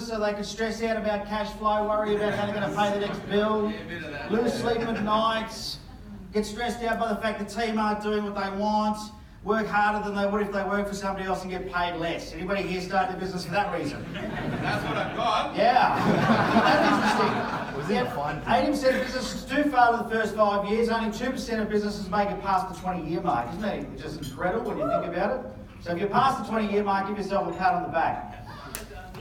business so they could stress out about cash flow, worry about how they're going to pay the next bill, lose sleep at nights, get stressed out by the fact the team aren't doing what they want, work harder than they would if they work for somebody else and get paid less. Anybody here start their business for that reason? That's what I've got. Yeah. That's interesting. Was it fun? 80% of businesses do fail in the first 5 years. Only 2% of businesses make it past the 20-year mark. Isn't that just incredible when you think about it? So if you're past the 20-year mark, give yourself a pat on the back.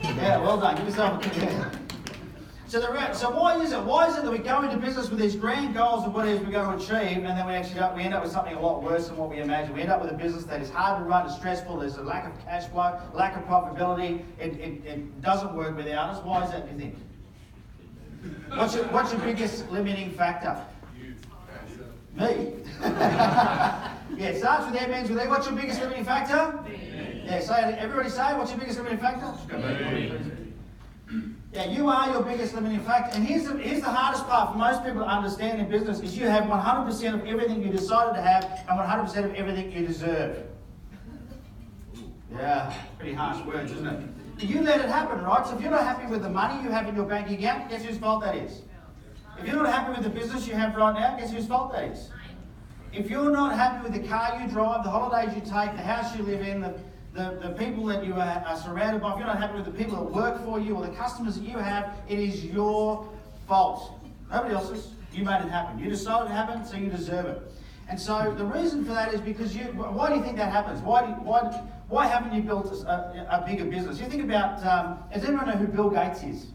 Yeah, well done. Give yourself a pat. So why is it? Why is it that we go into business with these grand goals of what it is we're going to achieve, and then we end up with something a lot worse than what we imagine? We end up with a business that is hard to run, it's stressful, there's a lack of cash flow, lack of profitability, it doesn't work without us. Why is that, do you think? What's your biggest limiting factor? Me? Yeah, it starts with M, ends with E. What's your biggest limiting factor? Yeah, everybody say, what's your biggest limiting factor? Yeah, you are your biggest limiting factor. And here's the hardest part for most people to understand in business is you have 100% of everything you decided to have and 100% of everything you deserve. Yeah, pretty harsh words, isn't it? You let it happen, right? So if you're not happy with the money you have in your bank account, guess whose fault that is? If you're not happy with the business you have right now, guess whose fault that is? If you're not happy with the car you drive, the holidays you take, the house you live in, the people that you are surrounded by, if you're not happy with the people that work for you or the customers that you have, it is your fault. Nobody else's. You made it happen. You decided it happened, so you deserve it. And so the reason for that is because why do you think that happens? Why haven't you built a bigger business? You think about, does anyone know who Bill Gates is?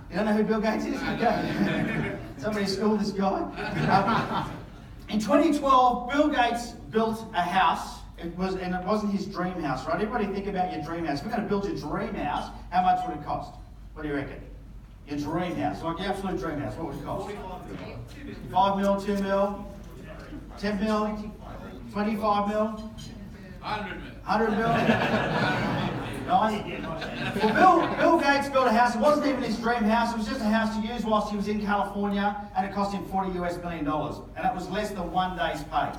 You don't know who Bill Gates is? Okay. Somebody schooled this guy. In 2012, Bill Gates built a house. It wasn't his dream house, right? Everybody think about your dream house. If you're going to build your dream house, how much would it cost? What do you reckon? Your dream house, like your absolute dream house, what would it cost? 5 mil, 2 mil, 10 mil, 25 mil, 100 mil. Nice. Well, Bill Gates built a house. It wasn't even his dream house. It was just a house to use whilst he was in California, and it cost him $40 million, and it was less than 1 day's pay.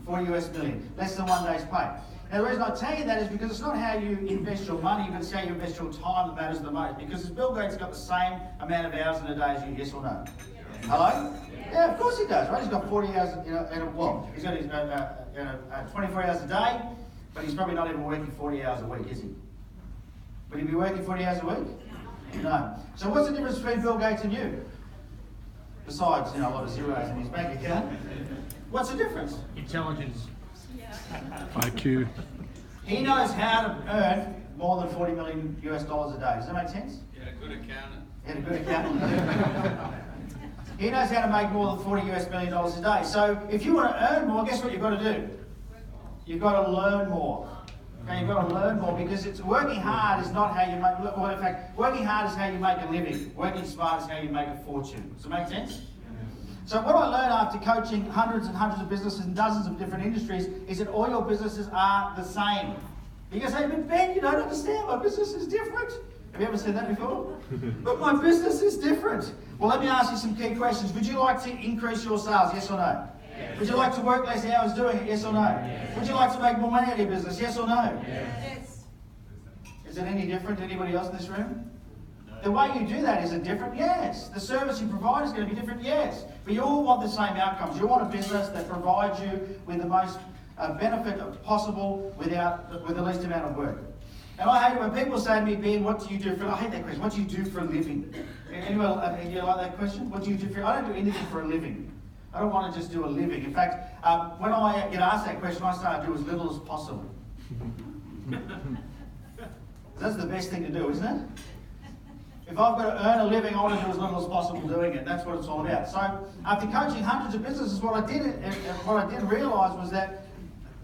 $40 million, less than 1 day's pay. Now the reason I tell you that is because it's not how you invest your money, but it's how you invest your time that matters the most. Because has Bill Gates got the same amount of hours in a day as you, yes or no? Hello? Yeah, of course he does, right? He's got 40 hours, he's got his 24 hours a day, but he's probably not even working 40 hours a week, is he? Would he be working 40 hours a week? No. So what's the difference between Bill Gates and you? Besides, a lot of zeros in his bank account. What's the difference? Intelligence. IQ. He knows how to earn more than $40 million a day. Does that make sense? Yeah, good accountant. He had a good accountant. He knows how to make more than $40 million a day. So if you want to earn more, guess what you've got to do? You've got to learn more. Okay, you've got to learn more because working hard is not how you make. Well, in fact, working hard is how you make a living. Working smart is how you make a fortune. Does it make sense? So what I learned after coaching hundreds and hundreds of businesses in dozens of different industries is that all your businesses are the same. You can say, but Ben, you don't understand. My business is different. Have you ever said that before? But my business is different. Well, let me ask you some key questions. Would you like to increase your sales? Yes or no? Yes. Would you like to work less hours doing it? Yes or no? Yes. Would you like to make more money out of your business? Yes or no? Yes. Is it any different to anybody else in this room? The way you do that, is it different? Yes. The service you provide is going to be different? Yes. But you all want the same outcomes. You want a business that provides you with the most benefit possible with the least amount of work. And I hate it when people say to me, Ben, what do you do for... I hate that question. What do you do for a living? Anyone, you like that question? What do you do for... I don't do anything for a living. I don't want to just do a living. In fact, when I get asked that question, I start to do as little as possible. That's the best thing to do, isn't it? If I've got to earn a living, I want to do as little as possible doing it. That's what it's all about. So after coaching hundreds of businesses, what I did realise was that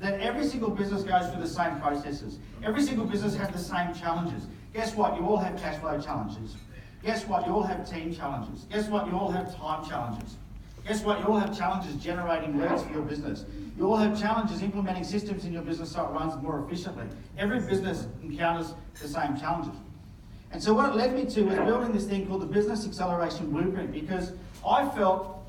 every single business goes through the same processes. Every single business has the same challenges. Guess what? You all have cash flow challenges. Guess what? You all have team challenges. Guess what? You all have time challenges. Guess what? You all have challenges generating leads for your business. You all have challenges implementing systems in your business so it runs more efficiently. Every business encounters the same challenges. And so what it led me to was building this thing called the Business Acceleration Blueprint, because I felt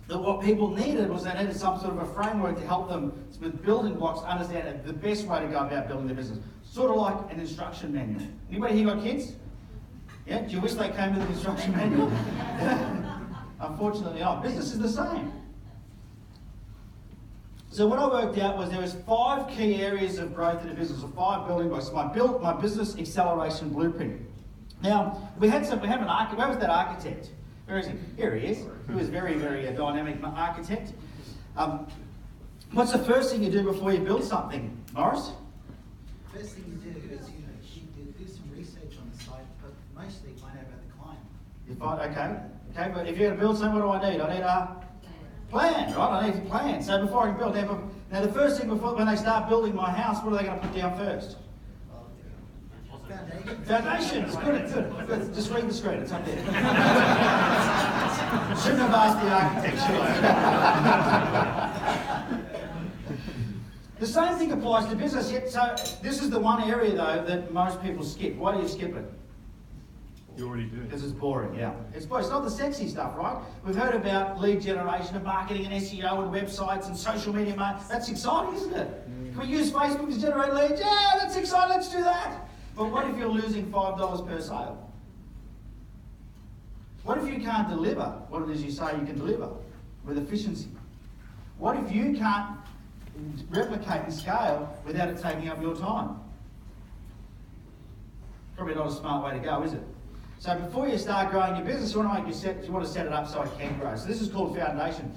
that what people needed was they needed some sort of a framework to help them with building blocks to understand the best way to go about building their business. Sort of like an instruction manual. Anybody here got kids? Yeah? Do you wish they came with an instruction manual? Unfortunately not. Business is the same. So what I worked out was there was 5 key areas of growth in a business, or 5 building blocks. My business acceleration blueprint. Now, we have an architect. Where was that architect? Where is he? Here he is. He was very, very dynamic architect. What's the first thing you do before you build something, Morris? First thing you do is you do some research on the site, but mostly find out about the client. You find, okay, but if you're going to build something, what do I need? I need a plan, right? I need a plan. So before I can build, now the first thing when they start building my house, what are they going to put down first? Foundations. Good. Just read the screen. It's up there. Shouldn't have asked the architect, The same thing applies to business. Yet, so this is the one area though that most people skip. Why do you skip it? You already do. Because it's boring, yeah. It's not the sexy stuff, right? We've heard about lead generation and marketing and SEO and websites and social media marketing. That's exciting, isn't it? Can we use Facebook to generate leads? Yeah, that's exciting, let's do that. But what if you're losing $5 per sale? What if you can't deliver what it is you say you can deliver with efficiency? What if you can't replicate and scale without it taking up your time? Probably not a smart way to go, is it? So before you start growing your business, you want to set it up so it can grow. So this is called foundation.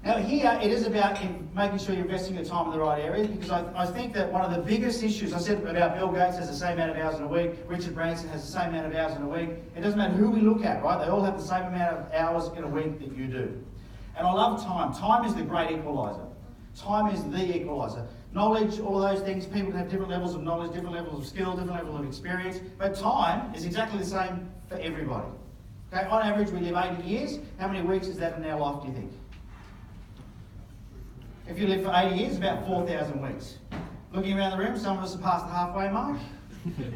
Now here, it is about making sure you're investing your time in the right areas, because I think that one of the biggest issues, I said about Bill Gates has the same amount of hours in a week, Richard Branson has the same amount of hours in a week. It doesn't matter who we look at, right? They all have the same amount of hours in a week that you do. And I love time. Time is the great equaliser. Time is the equaliser. Knowledge, all of those things, people can have different levels of knowledge, different levels of skill, different levels of experience, but time is exactly the same for everybody. Okay, on average we live 80 years. How many weeks is that in our life, do you think? If you live for 80 years, about 4,000 weeks. Looking around the room, some of us are past the halfway mark.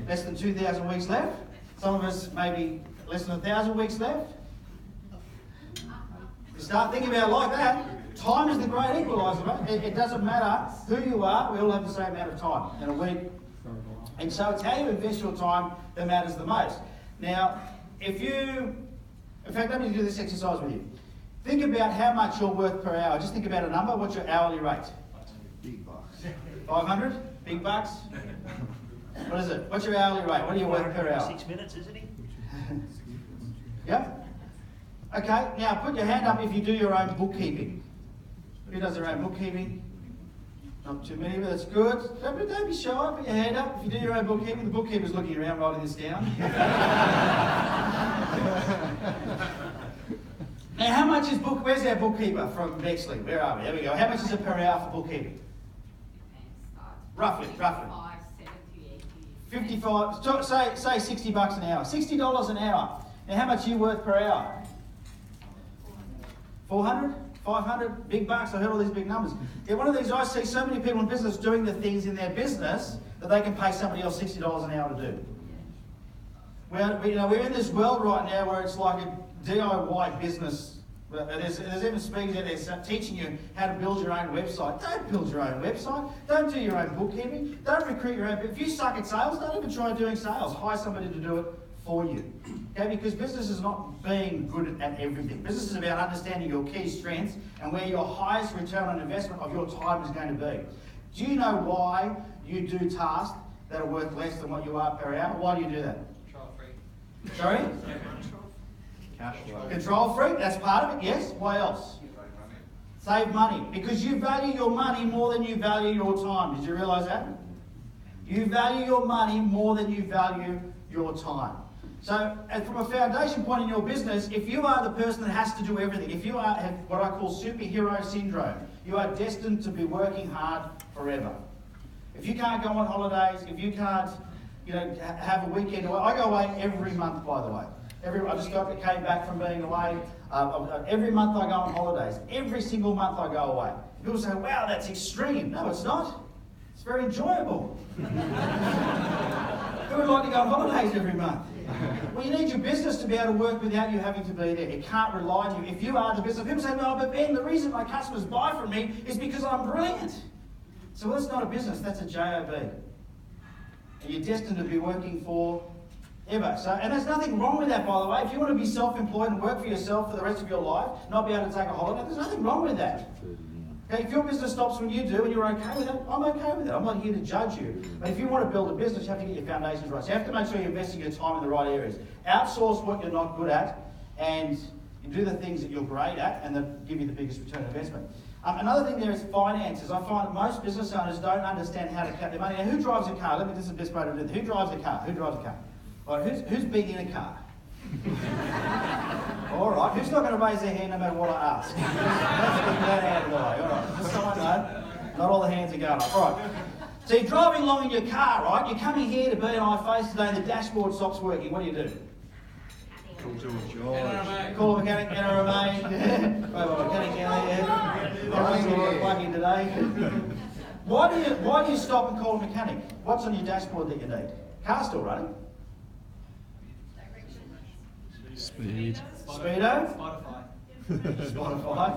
Less than 2,000 weeks left. Some of us maybe less than 1,000 weeks left. You start thinking about it like that, time is the great equaliser, right? It doesn't matter who you are, we all have the same amount of time in a week. And so it's how you invest your time that matters the most. Now, in fact, let me do this exercise with you. Think about how much you're worth per hour. Just think about a number. What's your hourly rate? Big bucks. 500? Big bucks? What is it? What's your hourly rate? What are you worth per hour? 6 minutes, isn't he? Yep. Okay, now put your hand up if you do your own bookkeeping. Who does their own bookkeeping? Not too many, but that's good. Don't be shy, put your hand up. If you do your own bookkeeping, the bookkeeper's looking around writing this down. Now, how much is where's our bookkeeper from Bexley? Where are we? There we go. How much is it per hour for bookkeeping? Roughly. 55, 70, 80. 55, say $60 an hour. $60 an hour. Now, how much are you worth per hour? 400? 500? Big bucks? I heard all these big numbers. Yeah, one of these, I see so many people in business doing the things in their business that they can pay somebody else $60 an hour to do. We're in this world right now where it's like a DIY business. There's even speakers out there teaching you how to build your own website. Don't build your own website. Don't do your own bookkeeping. Don't recruit your own. If you suck at sales, don't even try doing sales. Hire somebody to do it for you. Okay, because business is not being good at everything. Business is about understanding your key strengths and where your highest return on investment of your time is going to be. Do you know why you do tasks that are worth less than what you are per hour? Why do you do that? Control freak. Sorry? Cash flow. Control freak, that's part of it, yes. Why else? Save money. Because you value your money more than you value your time. Did you realise that? You value your money more than you value your time. So, from a foundation point in your business, if you are the person that has to do everything, if you have what I call superhero syndrome, you are destined to be working hard forever. If you can't go on holidays, if you can't, have a weekend away. I go away every month, by the way. I just came back from being away. Every month I go on holidays. Every single month I go away. People say, wow, that's extreme. No, it's not. It's very enjoyable. Who would like to go on holidays every month? Well, you need your business to be able to work without you having to be there. It can't rely on you. If you are the business, people say, well, but Ben, the reason my customers buy from me is because I'm brilliant. So that's not a business, that's a JOB. And you're destined to be working for ever. So, and there's nothing wrong with that, by the way. If you want to be self-employed and work for yourself for the rest of your life, not be able to take a holiday, there's nothing wrong with that. Okay, if your business stops when you do and you're okay with it, I'm okay with it. I'm not here to judge you. But if you want to build a business, you have to get your foundations right. So you have to make sure you're investing your time in the right areas. Outsource what you're not good at, and you do the things that you're great at, and that give you the biggest return on investment. Another thing there is finances. I find that most business owners don't understand how to count their money. Now, who drives a car? This is the best way to do it. Who drives a car? Who drives a car? All right, who's been in a car? All right, who's not going to raise their hand no matter what I ask? Let's get that out of the way. All right, just so I know, not all the hands are going up. All right. So you're driving along in your car, right? You're coming here to B&I Face today, and the dashboard stops working. What do you do? Talk to a George. Call a mechanic, NRMA. Mechanic down there. Everything's all right, plugging today. Why do you stop and call a mechanic? What's on your dashboard that you need? Car's still running. Speed. Speedo. Spotify. Spotify.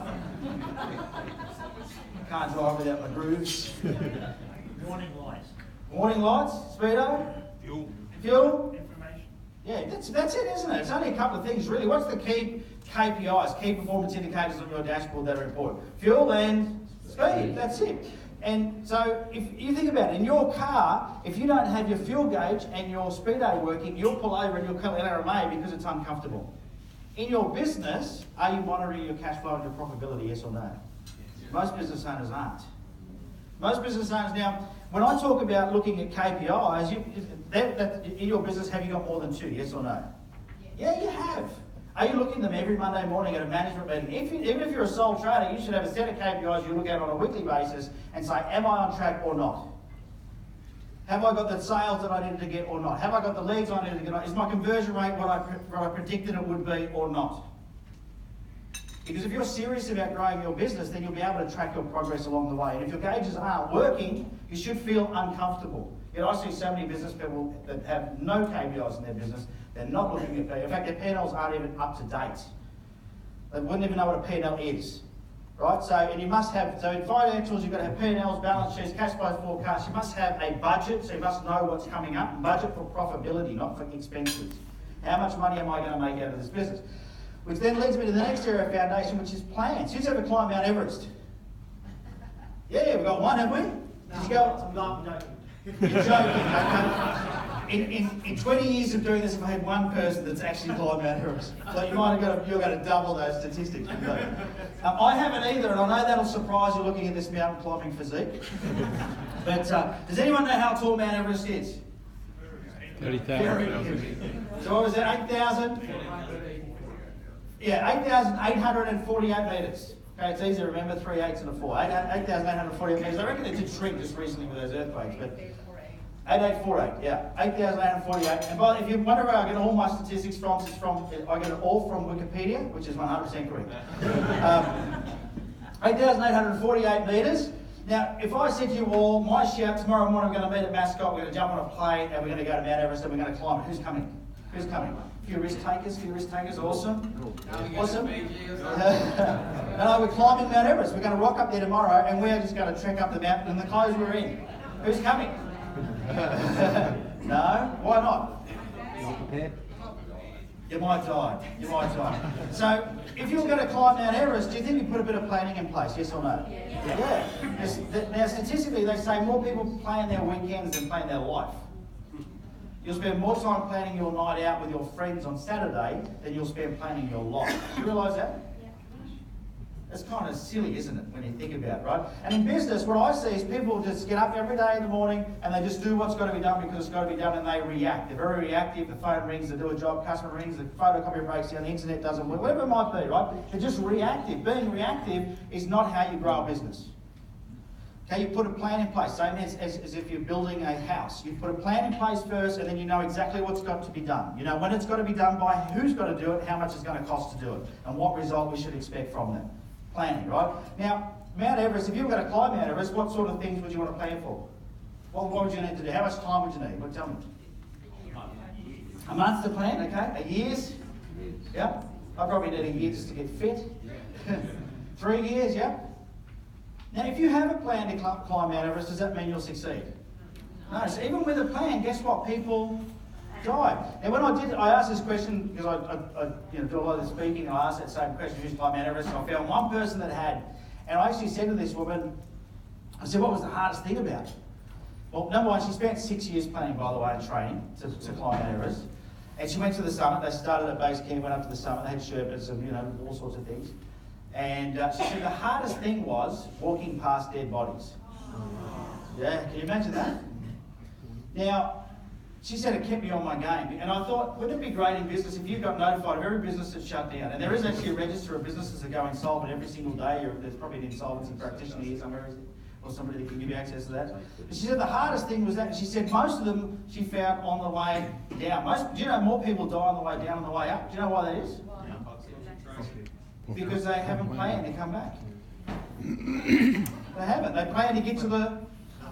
Can't drive without my grooves. Warning lights. Warning lights. Speedo. Fuel. Fuel. Information. Yeah, that's it, isn't it? It's only a couple of things, really. What's the key KPIs, key performance indicators on your dashboard that are important? Fuel and speed. That's it. And so, if you think about it, in your car, if you don't have your fuel gauge and your speedo working, you'll pull over and you'll call NRMA because it's uncomfortable. In your business, are you monitoring your cash flow and your profitability, yes or no? Most business owners aren't. Most business owners now, when I talk about looking at KPIs, in your business, have you got more than 2, yes or no? Yeah, you have. Are you looking at them every Monday morning at a management meeting? Even if you're a sole trader, you should have a set of KPIs you look at on a weekly basis and say, am I on track or not? Have I got the sales that I needed to get or not? Have I got the leads I needed to get? Is my conversion rate what I predicted it would be or not? Because if you're serious about growing your business, then you'll be able to track your progress along the way. And if your gauges aren't working, you should feel uncomfortable. Yet I see so many business people that have no KPIs in their business. They're not looking at P&L. In fact, their P&Ls aren't even up to date. They wouldn't even know what a P&L is. Right? So, and you must have, so in financials, you've got to have P&Ls, balance sheets, cash flow forecasts. You must have a budget, so you must know what's coming up. And budget for profitability, not for expenses. How much money am I going to make out of this business? Which then leads me to the next area of foundation, which is plans. Who's ever climbed Mount Everest? Yeah, we've got one, have we? Did you go? I'm joking. You're joking, okay? In 20 years of doing this, I've had one person that's actually climbed Mount Everest. So you're going to double those statistics. I haven't either, and I know that'll surprise you looking at this mountain climbing physique. But does anyone know how tall Mount Everest is? 30,000. So what was that, 8,000? Yeah, 8,848 metres. Okay, it's easy to remember, 3 8s and a 4. 8,848 metres. I reckon it did shrink just recently with those earthquakes, but 8848, yeah, 8,848. And if you wonder where I get all my statistics from, I get it all from Wikipedia, which is 100% correct. 8,848 metres. Now, if I said to you all, my shout, tomorrow morning we're going to meet at Mascot, we're going to jump on a plane, and we're going to go to Mount Everest, and we're going to climb it. Who's coming? Who's coming? Few risk takers, awesome. Awesome. No, we're climbing Mount Everest. We're going to rock up there tomorrow, and we're just going to trek up the mountain in the clothes we're in. Who's coming? No? Why not? You might die. So, if you're going to climb Mount Everest, do you think you put a bit of planning in place, yes or no? Yeah. Now, statistically, they say more people plan their weekends than plan their life. You'll spend more time planning your night out with your friends on Saturday than you'll spend planning your life. Do you realise that? It's kind of silly, isn't it, when you think about it, right? And in business, what I see is people just get up every day in the morning and they just do what's got to be done because it's got to be done, and they react. They're very reactive. The phone rings, they do a job, customer rings, the photocopier breaks down, the internet doesn't work, whatever it might be, right? They're just reactive. Being reactive is not how you grow a business. Okay, you put a plan in place, same as if you're building a house. You put a plan in place first, and then you know exactly what's got to be done. You know when it's got to be done by, who's got to do it, how much it's going to cost to do it, and what result we should expect from that. Planning, right? Now, Mount Everest, if you were going to climb Mount Everest, what sort of things would you want to plan for? What would you need to do? How much time would you need? Well, tell me. A month to plan, okay? A year's? Yeah. I probably need a year just to get fit. 3 years, yeah? Now, if you have a plan to climb Mount Everest, does that mean you'll succeed? No, so even with a plan, guess what? People die. And when I asked this question, because I do a lot of the speaking, I asked that same question, who's climbed Mount Everest, and I found one person that had. And I actually said to this woman, I said, what was the hardest thing about it? Well, number one, she spent 6 years planning, by the way, and training to climb Mount Everest. And she went to the summit. They started at base camp, went up to the summit. They had Sherpas and all sorts of things. And she said the hardest thing was walking past dead bodies. Yeah, can you imagine that? Now, she said it kept me on my game. And I thought, wouldn't it be great in business if you got notified of every business that's shut down? And there is actually a register of businesses that go insolvent every single day. There's probably an insolvency practitioner here somewhere, or somebody that can give you access to that. But she said the hardest thing was that she said most of them she found on the way down. Do you know more people die on the way down than the way up? Do you know why that is? Because they haven't planned to come back. They haven't. They plan to get to the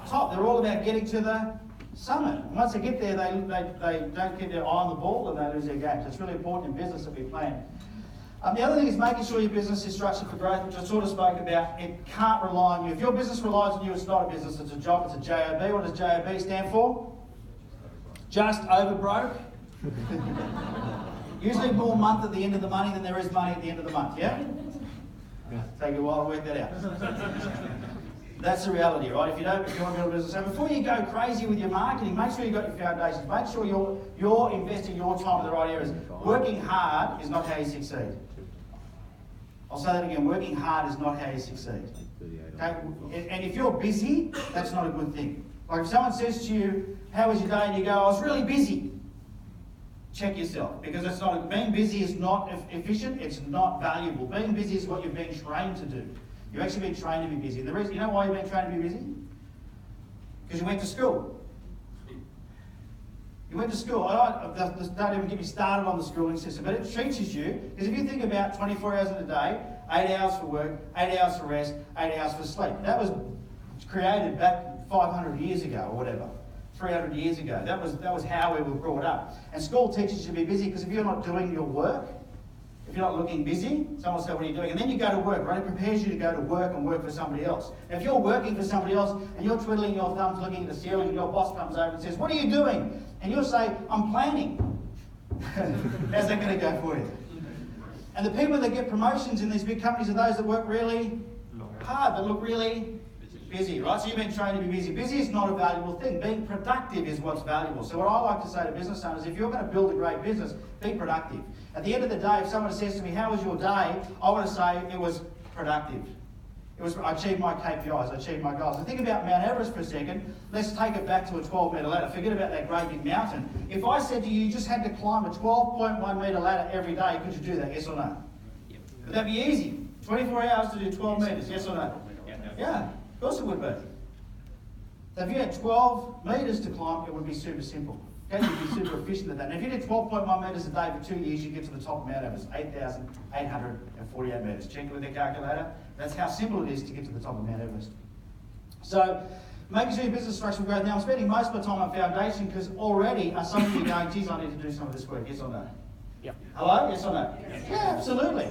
top. They're all about getting to the summit. And once they get there, they don't keep their eye on the ball and they lose their game. So it's really important in business that we plan. The other thing is making sure your business is structured for growth, which I sort of spoke about. It can't rely on you. If your business relies on you, it's not a business, it's a job, it's a JOB. What does JOB stand for? Just over broke. Usually more month at the end of the money than there is money at the end of the month, yeah? Take a while to work that out. That's the reality, right? If you want to build a business. So before you go crazy with your marketing, make sure you've got your foundations. Make sure you're investing your time in the right areas. Working hard is not how you succeed. I'll say that again. Working hard is not how you succeed. Okay? And if you're busy, that's not a good thing. Like if someone says to you, how was your day? And you go, I was really busy. Check yourself, because it's not. Being busy is not efficient. It's not valuable. Being busy is what you've been trained to do. You've actually been trained to be busy. The reason, you know why you've been trained to be busy? Because you went to school. You went to school. Don't even get me started on the schooling system, but it teaches you, because if you think about 24 hours in a day, 8 hours for work, 8 hours for rest, 8 hours for sleep. That was created back 500 years ago or whatever. 300 years ago. That was how we were brought up. And school teaches you to be busy, because if you're not doing your work, if you're not looking busy, someone will say, what are you doing? And then you go to work, right? It prepares you to go to work and work for somebody else. Now, if you're working for somebody else and you're twiddling your thumbs looking at the ceiling and your boss comes over and says, what are you doing? And you'll say, I'm planning. How's that going to go for you? And the people that get promotions in these big companies are those that work really hard, that look really busy, right? So you've been trained to be busy. Busy is not a valuable thing. Being productive is what's valuable. So what I like to say to business owners, if you're going to build a great business, be productive. At the end of the day, if someone says to me, how was your day? I want to say it was productive. I achieved my KPIs, I achieved my goals. And think about Mount Everest for a second. Let's take it back to a 12-metre ladder. Forget about that great big mountain. If I said to you, you just had to climb a 12.1-metre ladder every day, could you do that, yes or no? Would that be easy? 24 hours to do 12 metres, yes or no? Yeah. Of course it would be. So if you had 12 metres to climb, it would be super simple. Okay, you'd be super efficient at that. And if you did 12.1 metres a day for 2 years, you'd get to the top of Mount Everest, 8,848 metres. Check it with your calculator. That's how simple it is to get to the top of Mount Everest. So, making sure your business structural growth. Now, I'm spending most of my time on foundation because already some of you going, geez, I need to do some of this work. Yes or no? Yep. Hello? Yes or no? Yeah, absolutely.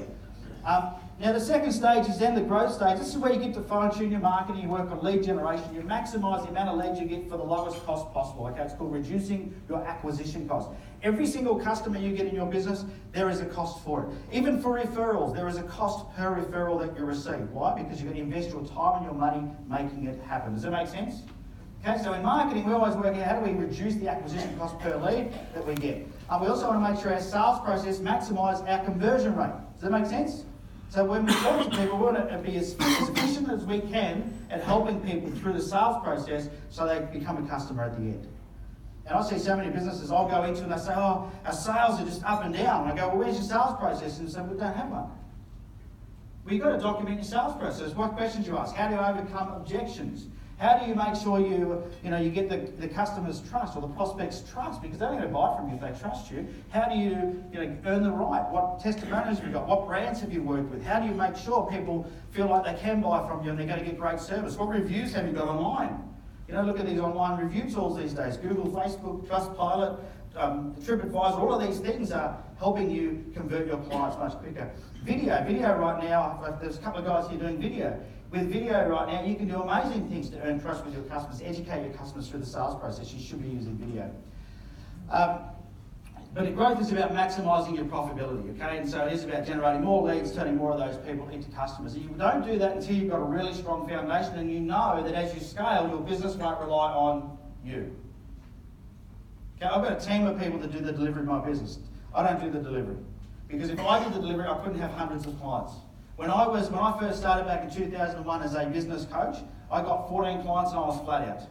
Now, the second stage is then the growth stage. This is where you get to fine-tune your marketing, you work on lead generation, you maximise the amount of leads you get for the lowest cost possible. Okay, it's called reducing your acquisition cost. Every single customer you get in your business, there is a cost for it. Even for referrals, there is a cost per referral that you receive. Why? Because you've got to invest your time and your money making it happen. Does that make sense? Okay, so in marketing, we always work out how do we reduce the acquisition cost per lead that we get. We also want to make sure our sales process maximise our conversion rate. Does that make sense? So when we talk to people, we want to be as efficient as we can at helping people through the sales process so they become a customer at the end. And I see so many businesses I'll go into and they say, oh, our sales are just up and down. And I go, well, where's your sales process? And they say, we don't have one. Well, you've got to document your sales process. What questions you ask? How do you overcome objections? How do you make sure you get the customer's trust or the prospect's trust? Because they're going to buy from you if they trust you. How do you earn the right? What testimonials have you got? What brands have you worked with? How do you make sure people feel like they can buy from you and they're going to get great service? What reviews have you got online? Look at these online review tools these days. Google, Facebook, Trustpilot, TripAdvisor, all of these things are helping you convert your clients much quicker. Video right now, there's a couple of guys here doing video. With video right now, you can do amazing things to earn trust with your customers, educate your customers through the sales process. You should be using video. But growth is about maximising your profitability, okay? And so it is about generating more leads, turning more of those people into customers. And you don't do that until you've got a really strong foundation and you know that as you scale, your business won't rely on you. Okay, I've got a team of people that do the delivery of my business. I don't do the delivery. Because if I did the delivery, I couldn't have hundreds of clients. When I first started back in 2001 as a business coach, I got 14 clients and I was flat out.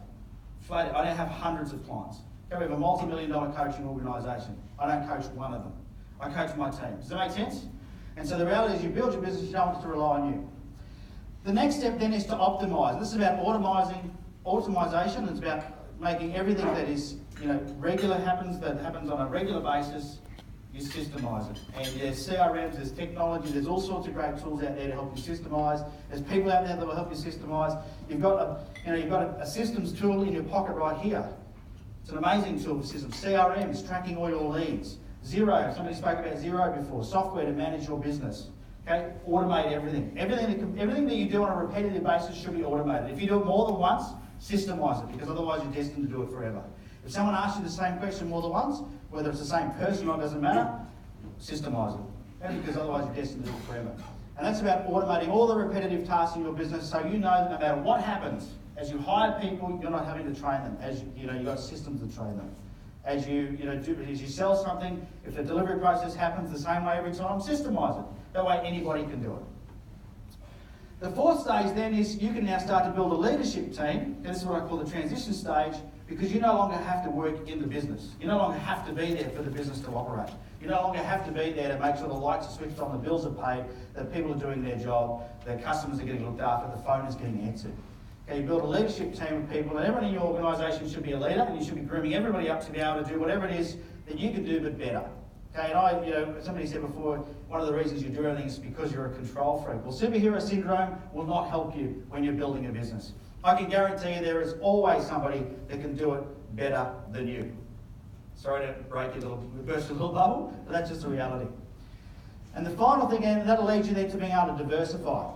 Flat out. I don't have hundreds of clients. Okay, we have a multi-million-dollar coaching organisation. I don't coach one of them. I coach my team. Does that make sense? And so the reality is you build your business, you don't want it to rely on you. The next step then is to optimise. This is about automisation. It's about making everything that is happens on a regular basis. You systemize it. And there's CRMs, there's technology, there's all sorts of great tools out there to help you systemize. There's people out there that will help you systemize. You've got a systems tool in your pocket right here. It's an amazing tool for systems. CRM is tracking all your leads. Xero, somebody spoke about Xero before, software to manage your business. Okay, automate everything. Everything that you do on a repetitive basis should be automated. If you do it more than once, systemize it, because otherwise you're destined to do it forever. If someone asks you the same question more than once, whether it's the same person or it doesn't matter, systemize it. Okay? Because otherwise you're destined to do it forever. And that's about automating all the repetitive tasks in your business so you know that no matter what happens, as you hire people, you're not having to train them. As you've got systems to train them. As you sell something, if the delivery process happens the same way every time, systemize it. That way anybody can do it. The fourth stage then is you can now start to build a leadership team. This is what I call the transition stage, because you no longer have to work in the business. You no longer have to be there for the business to operate. You no longer have to be there to make sure the lights are switched on, the bills are paid, that people are doing their job, that customers are getting looked after, the phone is getting answered. Okay, you build a leadership team of people, and everyone in your organisation should be a leader, and you should be grooming everybody up to be able to do whatever it is that you can do, but better. Okay, and somebody said before, one of the reasons you do everything is because you're a control freak. Well, superhero syndrome will not help you when you're building a business. I can guarantee you there is always somebody that can do it better than you. Sorry to burst your little bubble, but that's just the reality. And the final thing, and that'll lead you then to being able to diversify.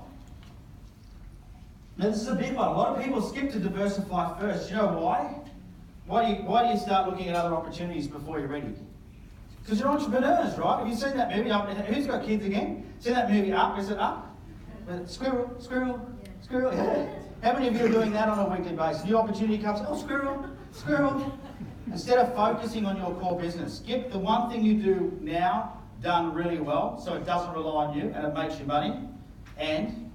Now this is a big one. A lot of people skip to diversify first. You know why? Why do you start looking at other opportunities before you're ready? Because you're entrepreneurs, right? Have you seen that movie Up? Who's got kids again? Seen that movie Up? Is it Up? Squirrel. Yeah. How many of you are doing that on a weekly basis? New opportunity comes, oh, squirrel. Instead of focusing on your core business, get the one thing you do now done really well so it doesn't rely on you and it makes you money, and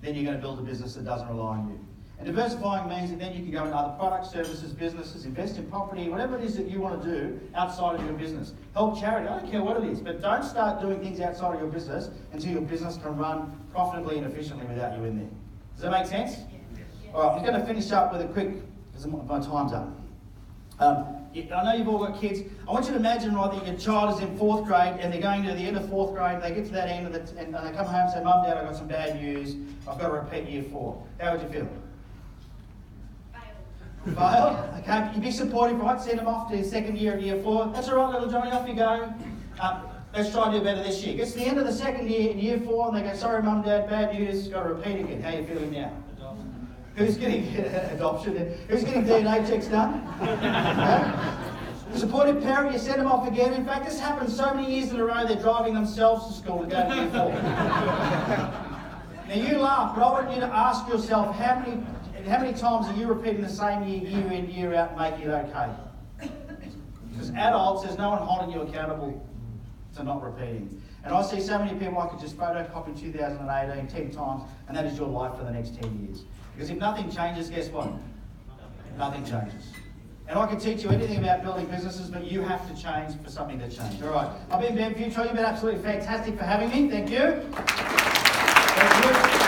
then you're going to build a business that doesn't rely on you. And diversifying means that then you can go into other products, services, businesses, invest in property, whatever it is that you want to do outside of your business. Help charity, I don't care what it is, but don't start doing things outside of your business until your business can run profitably and efficiently without you in there. Does that make sense? All right, I'm going to finish up with a quick, because my time's up. I know you've all got kids. I want you to imagine, right, that your child is in 4th grade and they're going to the end of 4th grade, they get to that end of it, and they come home and say, Mum, Dad, I've got some bad news. I've got to repeat year 4. How would you feel? Fail? Okay, you'd be supportive, right? Send them off to the 2nd year at year 4. That's all right, little Johnny, off you go. Let's try and do better this year. Gets to the end of the 2nd year in year 4 and they go, sorry, Mum, Dad, bad news. Got to repeat again. How are you feeling now? Who's getting adoption? Who's getting DNA checks done? Supportive parent, you send them off again. In fact, this happens so many years in a row, they're driving themselves to school to go to year 4. Now you laugh, but I want you to ask yourself how many times are you repeating the same year in, year out, and making it okay? Because adults, there's no one holding you accountable to not repeating. And I see so many people I could just photocopy 2018 10 times, and that is your life for the next 10 years. Because if nothing changes, guess what? Nothing changes. And I can teach you anything about building businesses, but you have to change for something to change. All right. I've been Ben Futrell. You've been absolutely fantastic for having me. Thank you. Thank you.